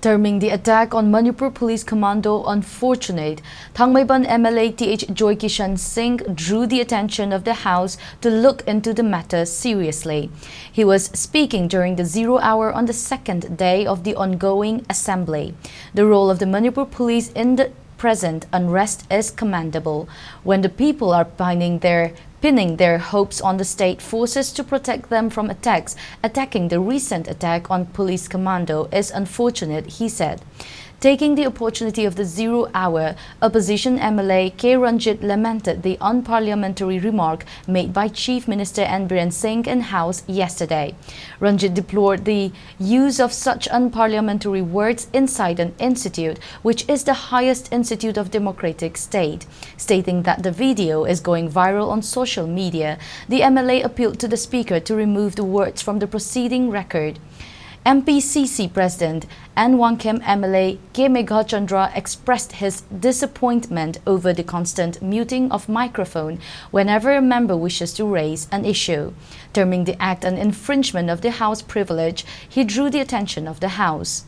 Terming the attack on Manipur Police Commando unfortunate, Thangmaiban MLA Th Joykishan Singh drew the attention of the House to look into the matter seriously. He was speaking during the 0 hour on the second day of the ongoing assembly. The role of the Manipur Police in the present unrest is commendable. When the people are pinning their hopes on the state forces to protect them from attacks, attacking the recent attack on police commando is unfortunate, he said. Taking the opportunity of the 0 hour, opposition MLA K. Ranjit lamented the unparliamentary remark made by Chief Minister N. Biren Singh in House yesterday. Ranjit deplored the use of such unparliamentary words inside an institute, which is the highest institute of democratic state. Stating that the video is going viral on social media, the MLA appealed to the speaker to remove the words from the proceeding record. MPCC President and Wangkhem MLA K. Meghachandra expressed his disappointment over the constant muting of microphone whenever a member wishes to raise an issue. Terming the act an infringement of the House privilege, he drew the attention of the House.